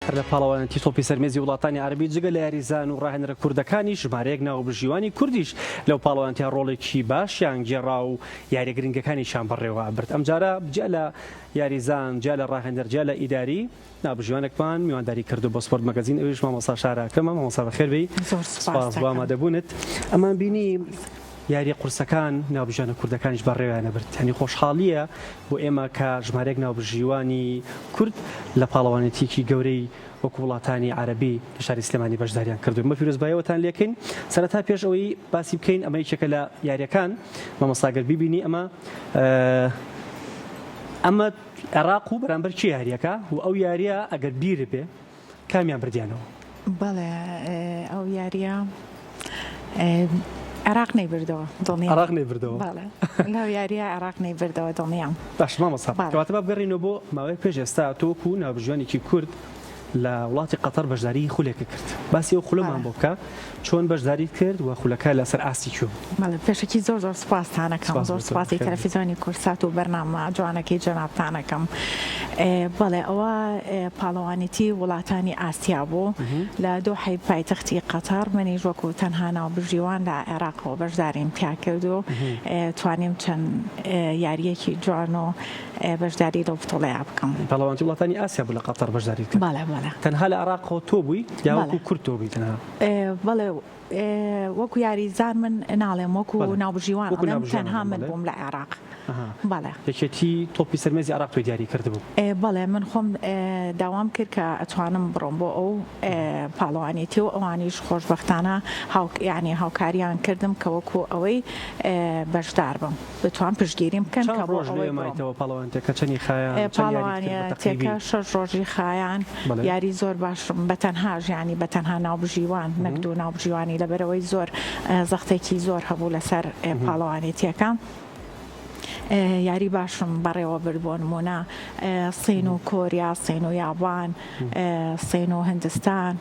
هەر لە پاڵەوانەتی تۆپی سەرمێزی وڵاتانی عەربی جگە لە یاریزان و ڕاهێنەرە کوردەکانی ژمارەیەک ناوبژیوانی کوردیش لەو پاڵەوانەتیان ڕۆڵێکی باشیان گێڕا و یاریە گرنگەکانیشان بەڕێوە برد. ئەمجارە جا لە یاریزان، جا لە ڕاهێنەر، جا لە ئیداری ناوبژیوانێکمان میوانداری کردو بۆ سپۆرت مەگەزین. ئەویش مامۆستا شارەکەمە. مامۆستا بەخێر بێی. سوپاس بۆ ئامادەبوونت. ئەمان بینی یاری قورسەکان ناوبژیوانە کوردەکانیش بەڕێوەیانە برد. هەنی خۆشحاڵیە بۆ ئێمە کە ژمارەیەک ناوبژیوانی کورد لە پاڵەوانێتیکی گەورەی وەکو وڵاتانی عەربی لە شاری سلێمانی بەشداریان کردو. مە پیرۆزباییەوەتان لێکەین. سەرەتا پێش ئەوەی باسی بکەین ئەمە یەکێکە لە یاریەکان مامۆستاگەر بیبینی ئەمە عێراق و بەرامبەر چی یاریەکە و ئەو یاریە ئەگەر بیر بێ کامیان بردیانەوە؟ بەڵێ ئەو یاریە عێراق نەیبردەوە دڵنیام. عێراق نەیبردەوە. بەڵێ لەو یاریە عێراق نەیبردەوە دڵنیام. باش مامۆستا کەواتە با بگەڕینەوە بۆ ماوەی پێش ئێستا تۆ وەکو ناوبژیوانێکی کورد لە وڵاتی قەتەر بەشداری خولێکە کرد. باسی ئەو خولەمان بۆ بکە چۆن بەشداری کرد و خولەکە لەسەر ئاستی کوێ؟ بەڵێ پێشەکی زۆر سوپاستانەکەم. زۆر سوپاسی تەلەڤیزیۆنی کورسات و بەرنامە جوانەکەی جەنابتانەکەم. بەڵێ ئەوە پاڵەوانێتی وڵاتانی ئاسیا بوو لە دۆحەی پایتەختی قەتەر. منیش وەکو تەنها ناوبژیوان لە عێراقەوە بەشداریم تیا کرد و توانیم چەند یاریەکی جوان و بەشداری لەو بتوڵەیە بکەم. پاڵەوانێتی وڵاتانی ئاسیا بوو لە قەتەر بەشداری کرد. بەڵێ بەڵێ. تەنها لە عێراقەوە تۆ بووی یا وەکو کورد تۆ بووی تەنها؟ بەڵێ وەکو یاریزان من ناڵێم وەکو ناوبژیوان تەنها من بووم لە عێراق. بەڵێ یەکێتی تۆپی سەرمێزی عێراق تۆی دیاری کردبوو؟ بەڵێ من خۆم داوام کرد کە ئەتوانم بڕۆم بۆ ئەو پاڵەوانێتی و ئەوانیش خۆشبەختانە یعنی هاوکاریان کردم کە وەکو ئەوەی بەشدار بم بتوان پشتگیریم بکەن کە بۆ ئەوەی مایتەوە پاڵەوانێتەکە چەندی خایان؟ پاڵەوانێتێکە 6 ڕۆژی خایان. یاری زۆر باشم بەتەنهاش ینی بەتەنها ناوبژیوان نەکدو ناوبژیوانی لەبەرەوەی زۆر زەختێکی زۆر هەبوو لەسەر پاڵەوانێتیەکە. یاری باشم بەڕێوە برد بۆ نمونە سین و کۆریا، سین و یابان، سین و هندستان،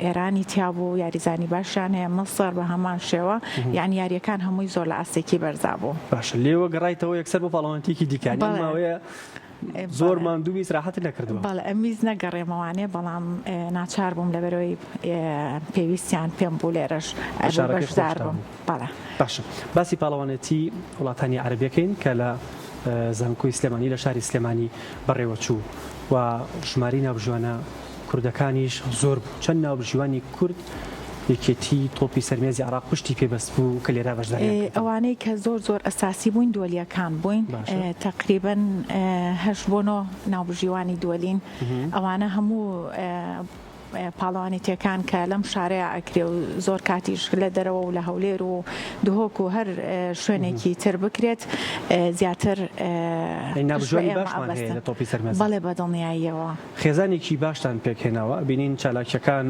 ئێرانی تیابوو یاریزانی باشیان هەیە، مەسەر بە هەمان شێوە. یعنی یاریەکان هەمووی زۆر لە ئاستێکی بەرزا بوو. باشە لێوە گەڕایتەوە یەکسەر بۆ پاڵەوانێتیەکی دیکانی ماوەیە زۆر ماندوو ئیسراحەت نەکردووە. بەڵێ ئەمیز نەگەڕێمەوانێ بەڵام ناچار بووم لەبەرەوەی پێویستیان پێم بوو لێرەش بەشدار بووم. بەڵێ باشە باسی پاڵەوانێتی وڵاتانی عەربیەکەین کە لە زانکۆی سلێمانی لە شاری سلێمانی بەڕێوە چوو و ژماری ناوبژیوانە کوردەکانیش زۆر بوو. چەند ناوبژیوانی کورد یەکێتی تۆپی سەرمێزی عێراق پشتی پێبەست بوو کە لێرە بەشداری ئەوانەی کە زۆر ئەساسی بووین دۆلیەکان بووین. تقریباً 8 بۆ 9 ناوبژیوانی دۆلین. ئەوانە هەموو پاڵەوانێتیەکان کە لەم شارەیە ئەکرێ و زۆر کاتیش لە دەرەوە و لە هەولێر و دهۆک و هەر شوێنێکی تر بکرێت زیاتر ناوبژیوانی باشمان هەیە لە تۆپی سەرمێز. بەڵێ بەدڵنیاییەوە خێزانێکی باشتان پێکهێناوە. بینین چالاکیەکان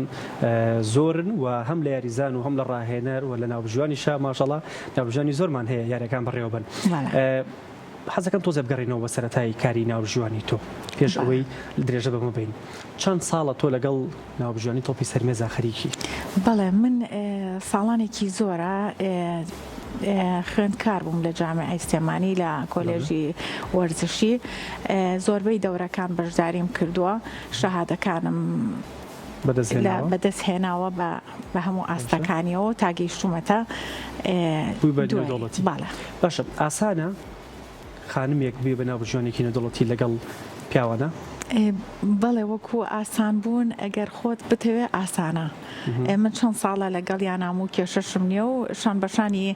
زۆرن و هەم لە یاریزان و هەم لە ڕاهێنەر و لە ناوبژیوانیشە ماشەڵڵا ناوبژیوانی زۆرمان هەیە یاریەکان بەڕێوە بن. حەزەکەم تۆزە بگەڕێنەوە بە سەرەتای کاری ناوبژیوانی تۆ پێش ئەوەی درێژە بەمە بین. چەند ساڵە تۆ لەگەڵ ناوبژیوانی تۆپی سەرمێزا خەریکی؟ بەڵێ من ساڵانێکی زۆرە خوێندکار بووم لە جامعەی سلێمانی لە کۆلێژی وەرزشی. زۆربەی دەورەکان بەشداریم کردووە. شەهادەکانم بەدەستهێناوە بە هەموو ئاستەکانیەوە تا گەیشتوومەتە دەوڵەتی. باشە ئاسانە خانمێک بێ بە ناوبژیوانێکی نەدەوڵەتی لەگەڵ پیاوانە؟ بەڵێ وەکو ئاسان بوون ئەگەر خۆت بتەوێ ئاسانە. من چەند ساڵە لەگەڵ یانام و کێشەشم نییە و شان بەشانی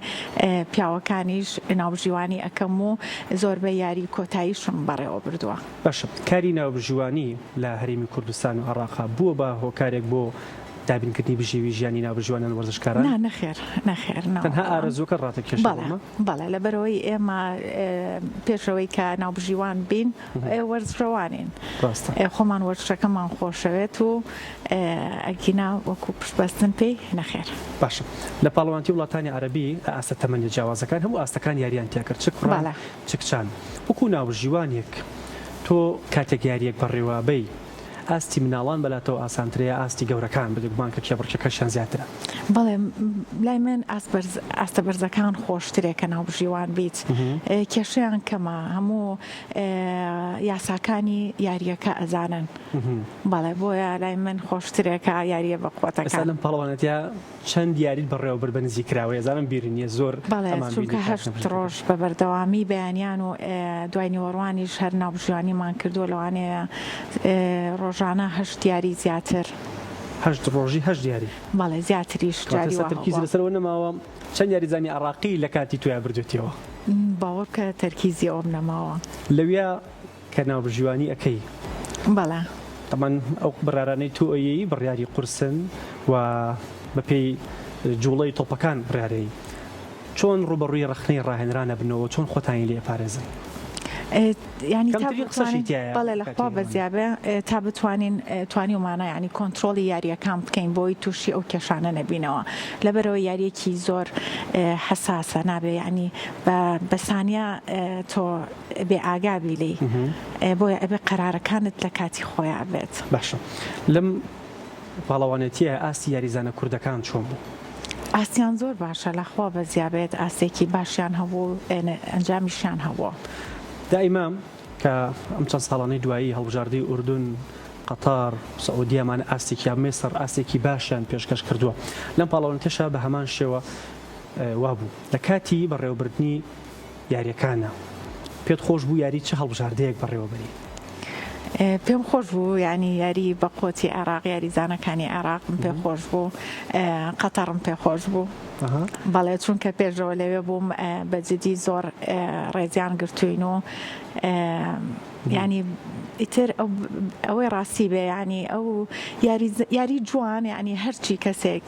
پیاوەکانیش ناوبژیوانی ئەەکەم و زۆربەی یاری کۆتاییشم بەڕێوە بردووە. باشە کاری ناوبژیوانی لە هەرێمی کوردستان و عێراق بووە بە هۆکارێک بۆ دابینکردنی بژێوی ژیانی ناوبژیوانان وەرزشکاران؟ نەخێر تەنها ئارەزووکە ڕاتەکێشەوە. بەڵێ لەبەرەوەی ئێمە پێشەوەی کە ناوبژیوان بین وەرزشەوانین. خۆمان وەرزشەکەمان خۆشەوێت و ئەگینا وەکو پشتبەستن پێی نەخێر. باشە لە پاڵەوانێتی وڵاتانی عەربی ئاستە تەمەنی جیاوازەکان هەموو ئاستەکان یاریان تیا کرد چ کوڕان چ کچان. وەکو ناوبژیوانێک تۆ کاتێک یاریەک بەڕێوە بەی ئاستی مناڵان بەلاتەوە ئاسانترەیە ئاستی گەورەکان بگومان کە کێبڕکەکەشیان زیاترە. بەڵێ لای من ئاستە بەرزەکان خۆشترێکە ناوبژیوان بیت کێشیان کەمە هەموو یاساکانی یاریەکە ئەزانن بەڵێ بۆیە لای من خۆشترێکە یاریە بە قوتەکە لەم پاڵەوانەتە چەند یاریت بەڕێوەبەر بەنزی کراوە ێزانم بیرن نیە زۆر بەڵێ چونکە هەشت ڕۆژ بە بەردەوامی بەیانیان و دوای نیوەڕوانیش هەر ناوبژیوانیمان کردو لەوانەیە ڕۆژانە هەشت یاری زیاتر هەشت ڕۆژی هەشت دیاری بەڵێ زیاتریش تەرکیز لەسەرەوە نەماوە چەند یاریزانی عراقی لە کاتی تویا بردوێتەوە باوەڕ کە تەرکیزی ئەوم نەماوە لەویا کە ناوبژیوانی ئەەکەی بەڵێ ئەمان ئەو بڕارانەی تو ئەیی بڕیاری قورسن و بەپێی جوڵەی تۆپەکان بڕارەی چۆن ڕوبەڕووی ڕخنەی ڕاهێنرانە بنەوە چۆن خۆتانی لێ پارێزن ینی بەڵێ لەخوا بەزیابێ تا بتوانین توانی ومانە ینی کۆنتترۆلی یاریەکان بکەین بۆی تووشی ئەو کێشانە نەبینەوە لەبەرەوە یاریەکی زۆر حساسە نابێ ینی بەسانیا تۆ بێ ئاگابی لی بۆیە ئەبێ قەرارەکانت لە کاتی خۆیان بێت باشە لەم پاڵەوانێتیە ئاستی یاریزانە کوردەکان چۆن بوو ئاسیان زۆر باشە لەخوا بەزیابێت ئاسێکی باشیان هەبوو ئەنجامیشیان هەبووە دائما کە ئەم چەند ساڵانەی دوایی هەڵبژاردەی ئوردون قەتار سعودیەمان ئاستێکی مێسەر ئاستێکی باشیان پێشکەش کردووە لەم پاڵەوانێتیشە بە هەمان شێوە وابوو لە کاتی بەڕێوەبردنی یاریەکانە پێت خۆش بوو یاری چه هەڵبژاردەیەک بەڕێوەبەری پێم خۆش بوو ینی یاری بە قۆتی عێراق یاریزانەکانی عێراقم پێ خۆش بوو قەتەڕم پێ خۆش بوو بەڵێ چونکە پێشەوە لەوێ بووم بەجددی زۆر ڕێزیان گرتوین و ینی ئیتر ئەوەی ڕاستی بێ ینی ئەو یاری جوان ینی هەرچی کەسێک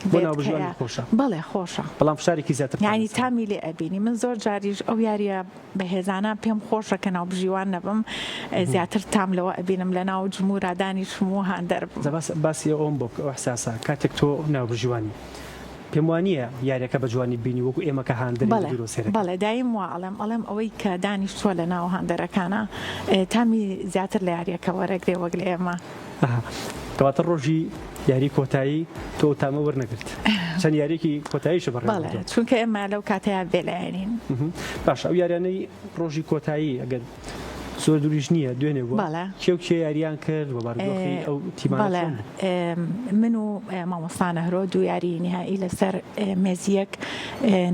بەڵێ خۆشە بەڵام فشارێکی زیاتر ینی تامی لێ ئەبینی من زۆر جاریش ئەو یاریە بەهێزانە پێم خۆشە کە ناوبژیوان نەبم زیاتر تام لەوە ئەبینم لە ناو جمهورادانی شمو هاندەر باسی ئەوم بۆ ئەحساسە کاتێک تۆ ناوبژیوانی پێم وانە یاریەکە بە جوانی بینی وەکو ئێمە کە هاندەر بەڵێ دایم وا ئەڵێم ئەوەی کە دانیشتووە لە ناو هاندەرەکانە تامی زیاتر لە یاریەکە وەرەگرێ وەک لە ئێمە کەواتە ڕۆژی یاری کۆتایی تۆ تامە وەرنەگرت چەند یاریێکی کۆتاییش بەڕێ چونکە ئێمە لەو کاتەیە بێلایەنین باش ئەو یاریانەی ڕۆژی کۆتایی ئەگەر زۆر دوریش نییە دوێنێ بوو کێ یاریان کرد بە بەردۆخی ئەو تیمانە من و مامۆستانە هەرۆ دو یاری نهایی لەسەر مێزیەک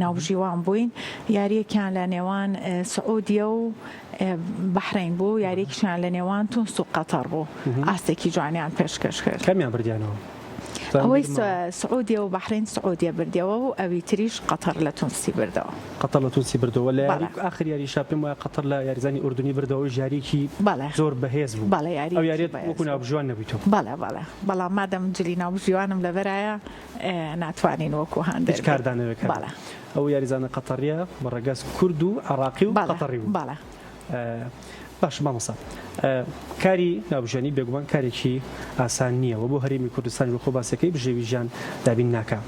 ناوبژیوان بووین یاریەکیان لە نێوان سعودیە و بەحرین بوو یاریێکیشیان لە نێوان تونس و قەتەر بوو ئاستێکی جوانیان پێشکەش کرد کامیان بردیانەوە ئەوەی سعودیە و بەحرین سعودیە بردەوە و ئەوی تریش قەتەر لە تونسی بردەوە قەتەر لە تونسی بردەوە لە ئاخر یاری شاپێم وایە قەتەر لە یاریزانی ئوردنی بردەوە ژاریکی زۆر بەهێز بوو ئەو یاریت وەکو ناوبژیوان نەبییتەوە بەڵام مادەم جلی ناوبژیوانم لەبەرایە ناتوانین وەکو هاندێک کاردانەوە ئەو یاریزانە قەتەریە بەڕێگەز کورد و عراقی و قەتەری بوو باش مامۆستا کاری ناوبژیانی بێگومان کارێکی ئاسان نییەوە بۆ هەرێمی کوردستانی بە خۆ باسەکەی بژێوی ژیان دابین ناکە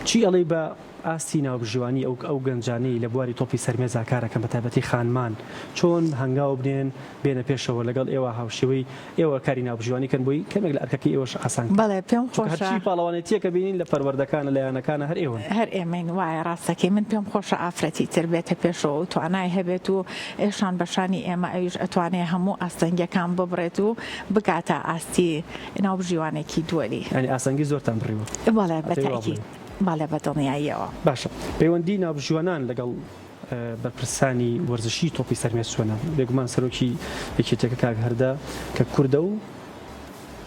چی ئەڵێ بە ئاستی ناوبژیوانی ئەو گەنجانەی لە بواری تۆپی سەرمێزا کارەکەن بە تایبەتی خانمان چۆن هەنگاو بنێن بێنە پێشەوە لەگەڵ ئێوە هاوشێوەی ئێوە کاری ناوبژیوانیکەن بۆی کەمێک لە ئەرکەکەی ئێوەش ئاسان بەڵێ پێم خۆشە پاڵەوانێتیەکە بینین لە پەروەردەکانە لە یانەکانە هەر ئێوە هەر ئێمەین وایە ڕاستەکەی من پێم خۆشە ئافرەتی تر بێتە پێشەوە و توانای هەبێت و ئێشان بەشانی ئێمە ئەویش ئەتوانێت هەموو ئاستەنگەکان ببڕێت و بگاتە ئاستی ناوبژیوانێکی دووەلی ینی ئاسەنگی زۆرتان بڕیوە بەڵێ بەتاکید باڵێ بەدڵنیاییەوە باشە پەیوەندی ناوبژیوانان لەگەڵ بەرپرسانی وەرزشی تۆپی سەرمێز چۆنە بێگومان سەرۆکی یەکێتێکە کاک هەردە کە کووردە و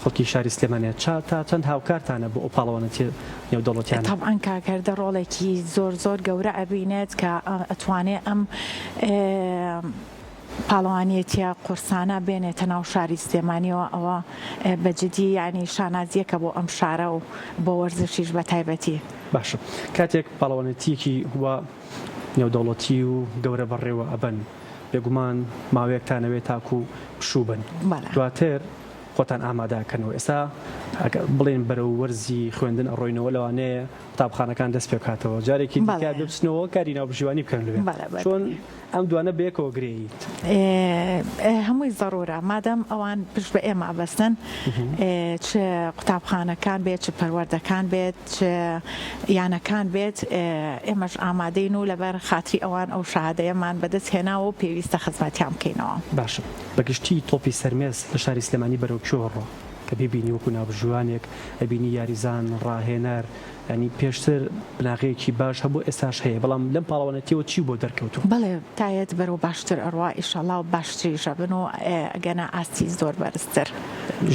خەڵکی شاری سلێمانێت تا چەند هاوکارتانە بۆ ئەو پاڵەوانەتی نێودەوڵەتیان تەبعاً کاکەردە ڕۆڵێکی زۆر گەورە ئەبینێت کە ئەتوانێت ئەم پاڵەوانیەتە قورسانە بێنێتە ناو شاری سلێمانیەوە ئەوە بەجددی ینی شانازیەکە بۆ ئەم شارە و بۆ وەرزشیش بە تایبەتی باشە کاتێک پاڵەوانەتیەکی وە نێودەوڵەتی و گەورە بەڕێوە ئەبەن بێگومان ماوەیەکتانەوێت تاکو پشوو بن دواتر خۆتان ئامادەکەنەوە ئێستا بڵێن بەرەو وەرزی خوێندن ئەڕۆینەوە لەوانەیە قوتابخانەکان دەست پێ بکاتەوە جارێکی دیکە بچنەوە کاری ناوبژیوانی بکەن لەوێ چۆن ئەم دوانە بەیەکەوە گرێیت هەمووی ضرورە مادەم ئەوان پشت بە ئێمە ئەبەستن چ قوتابخانەکان بێت چ پەروەردەکان بێت چ یانەکان بێت ئێمەش ئامادەین و لەبەر خاتری ئەوان ئەو شادەیەمان بەدەست هێناوە و پێویستە خزمەتیان بکەینەوە. باشە بەگشتی تۆپی سەرمێز لە شاری سلێمانی بەرەو کوێوەڕۆ کە ببینی وەکو ناوبژوانێک ئەبینی یاریزان ڕاهێنەر ینی پێشتر بناغەیەکی باش هەبوو ئێستاش هەیە بەڵام لەم پاڵەوانەتیەوە چی بۆ دەرکەوتو؟ بەڵێ تایەت بەرەو باشتر ئەڕوا ئیشەڵا و باشتریشە بن و ئەگەنە ئاستی زۆر بەرزتر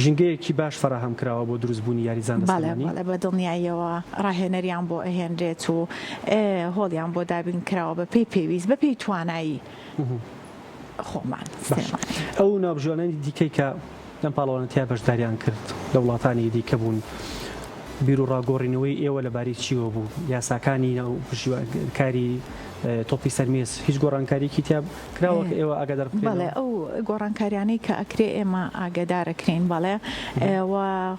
ژنگەیەکی باش فراهەم کراوە بۆ دروستبوونی یاریزان بەڵێ بە دڵنیاییەوە ڕاهێنەریان بۆ ئەهێنرێت و هۆڵیان بۆ دابین کراوە بە پێی پێویست بە پێی توانایی خۆمان. ئەو ناوبژوانانی دیکەی کە لەم پاڵەوانەتیا بەشداریان کرد لە وڵاتانی دیکە بوون بیر و ڕاگۆڕینەوەی ئێوە لەبارەی چیوە بوو یاساکانی کاری تۆپی سەرمێز هیچ گۆڕانکاریکی تیا کراوە کە ئێوە ئاگادار بکرێن؟ بەڵێ ئەو گۆڕانکاریانەی کە ئەکرێ ئێمە ئاگادارەکرین بەڵێ و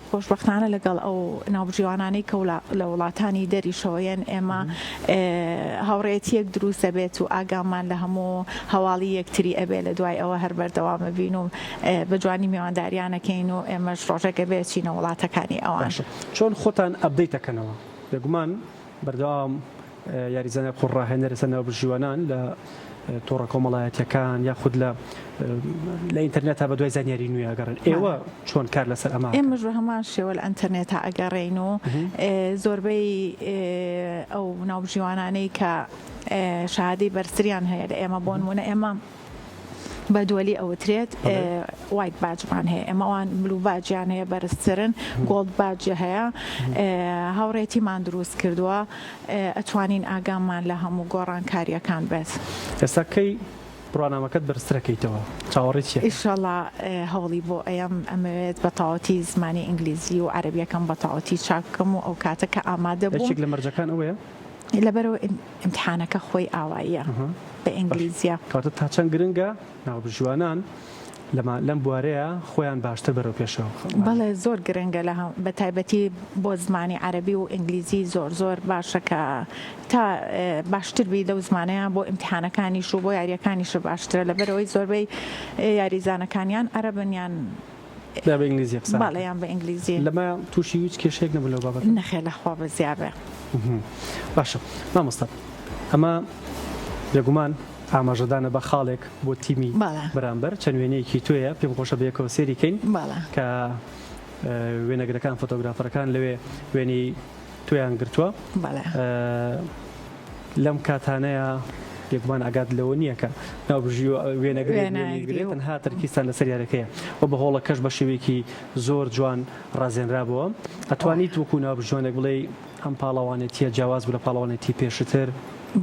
خۆشبەختانە لەگەڵ ئەو ناوبژیوانانەی کە لە وڵاتانی دەریشەوەیەن ئێمە هاوڕێتیەک دروست دەبێت و ئاگامان لە هەموو هەواڵی یەکتری ئەبێ لە دوای ئەوە هەر بەردەوامە بین و بە جوانی میوانداریانەکەین و ئێمەش ڕۆژێکە بێچینە وڵاتەکانی ئەوان. چۆن خۆتان ئەبدەیتەکەنەوە بێگومان بەردەوام یاریزانە قوڕاهێنەر لەسەر ناوبژیوانان لە تۆڕە کۆمەڵایەتیەکان یاخود لە ئینتەرنێت تا بە دوای زانیاری نوێ ئەگەڕن ئێوە چۆن کار لەسەر ئەمە؟ ئێمەش هەمان شێوە لە ئینتەرنێت تا ئەگەڕین و زۆربەی ئەو ناوبژیوانانەی کە شادەی بەرزتریان هەیە لە ئێمە بۆ نمونە ئێمە بە دووەلی ئەوترێت وایت باجمان هەیە ئەمەوان بلو باجیان هەیە بەرزترن گۆڵد باجە هەیە هاوڕێتیمان دروست کردووە ئەتوانین ئاگامان لە هەموو گۆڕانکاریەکان بێت. ئێستا کەی بڕوانامەکەت بەرزترەکەیتەوە چاوەڕێ چییە؟ ئیشەڵا هەوڵی بۆ ئەمەوێت بە تاوەتی زمانی ئینگلیزی و عەرەبیەکەم بە تاوەتی چاکەم و ئەو کاتەکە ئامادە بوو. یەکێک لە مەرجەکان ئەوەیە؟ لەبەرەوە ئیمتحانەکە خۆی ئاواییە بە ئینگلیزیە. کاتە تا چەند گرنگە ناوبژوانان لەم بوارەیە خۆیان باشتر بەرەو پێشەوە؟ بەڵێ زۆر گرنگە لە بە تایبەتی بۆ زمانی عەرەبی و ئینگلیزی زۆر باشە کە تا باشتر بی لەو زمانەیە بۆ ئیمتحانەکانیش و بۆ یاریەکانیش باشترە لەبەرەوەی زۆربەی یاریزانەکانیان عەرەبنیان بە ئینگلیزی قسە بەڵێیان بە ئینگلیزی لەمە تووشی هیچ کێشێک نەبوو لەو بابەتە؟ نەخێ لەخوا بەزیابێ. باشە مامۆستا ئەمە بێگومان ئاماژەدانە بە خاڵێک بۆ تیمی بەرامبەر چەند وێنەیەکی توێیە پێم خۆشە بەیەکەوە سێریکەین کە وێنەگرەکان فۆتۆگرافەرەکان لەوێ وێنی توێیان گرتووە لەم کاتانەیە یەکمان ئاگات لەوە نییە کە ناوبژی وێنەگرێت تەنها تەرکیستان لەسەر یارەکەیە و بە هۆڵەکەش بە شێوەیەکی زۆر جوان ڕازێنرابەوە ئەتوانیت وەکو ناوبژوانێک بڵێ ئەم پاڵەوانێتیە جیاواز بوو لە پاڵەوانێتی پێشتر؟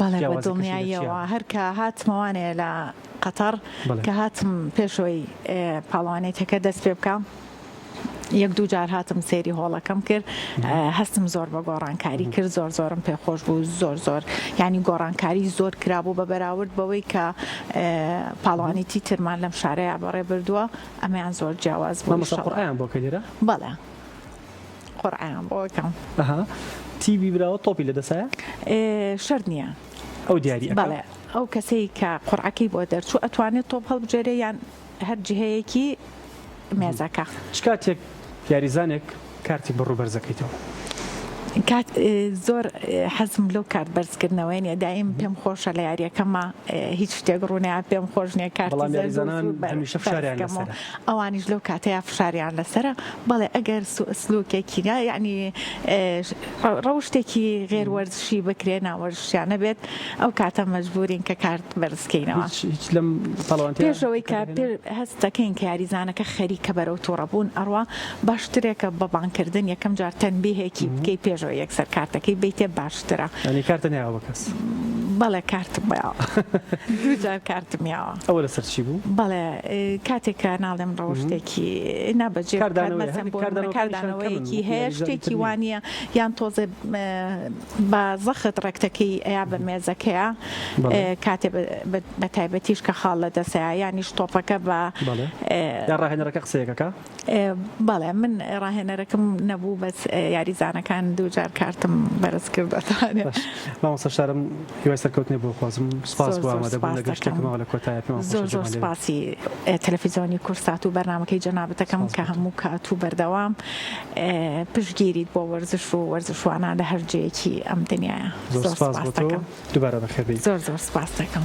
بەڵێ بە دڵنیاییەوە هەرکە هاتمەوانێ لە قەتەر کە هاتم پێشەوەی پاڵەوانێتەکە دەست پێ بکەم یەک دوو جار هاتم سێری هۆڵەکەم کرد هەستم زۆر بە گۆڕانکاری کرد زۆرم پێخۆش بوو زۆر ینی گۆڕانکاری زۆر کرابوو بە بەراورد بەوەی کە پاڵەوانێتی ترمان لەم شارەیە بەڕێ بردووە ئەمەیان زۆر جیاواز بوو. قورئان بۆ کەلێرە؟ بەڵێ قورئان بۆکەم. تیوی براوە تۆپی لە دەسایە؟ شەرت نییە ئەو دیاری بەڵێ ئەو کەسەی کە قورعەکەی بۆ دەرچوو ئەتوانێت تۆپ هەڵبژێرە یان هەر جهەیەکی مێزەکە. چ کاتێک یاریزانێک کارتی بەڕوو بەرزەکەیتەوە؟ کات زۆر حەزم لەو کارت بەرزکردنەوەی نیە دایم پێم خۆشە لە یاریەکەمە هیچ شتێک ڕوونیا پێم خۆش نییە ئەوانیش لەو کاتەیە فشاریان لەسرە بەڵێ ئەگەر سلوکێکیە یعنی ڕەوشتێکی غێروەرزشی بکرێ ناوەرزشیانە بێت ئەو کاتە مەجبورین کە کارت بەرزکەینەوە پێشەوەی کە هەستەکەین کە یاریزانەکە خەریکە بەرەو تووڕەبوون ئەڕوا باشترێکە بەبانکردن یەکەم جار تەنبیهێکی بکەی پێش یەکسەر کارتەکەی بیتێ باشترە. ئەنی کارتە نایەوە کەس؟ بەڵێ کارتم بایەوە دوجار کارتم یاوە. ئەوە لەسەر چی بوو؟ بەڵێ کاتێککە ناڵێم ڕەوشتێکی نابەجێ کاردانەوەیەکی هەیە شتێکی وانە یان تۆزێ بە زەخت ڕێکتەکەی ئەیا بە مێزەکەیە کاتێ بە تایبەتیش کە خاڵ لە دەسەیە یانیش تۆپەکە بە ڕاهێنەرەکە قسەیەکەکە؟ بەڵێ من ڕاهێنەرەکەم نەبوو بەس یاریزانەکان دووجار کارتم بەرز کردەتانێت. مامۆستا شارم هیوای سەر سەرکەوتنی بۆ خوازم سپاس بۆ ئامادەبوون لە گەشتێکمەوە لە کۆتایی پێم زۆر سپاسی تەلەڤیزیۆنی کورسات و بەرنامەکەی جەنابەتەکەم کە هەموو کات و بەردەوام پشتگیریت بۆ وەرزش و وەرزشوانە لە هەر جێیەکی ئەم دنیاە. زۆر سپاس بۆ تۆ دووبارە بەخێر بێیت. زۆر سپاس دەکەم.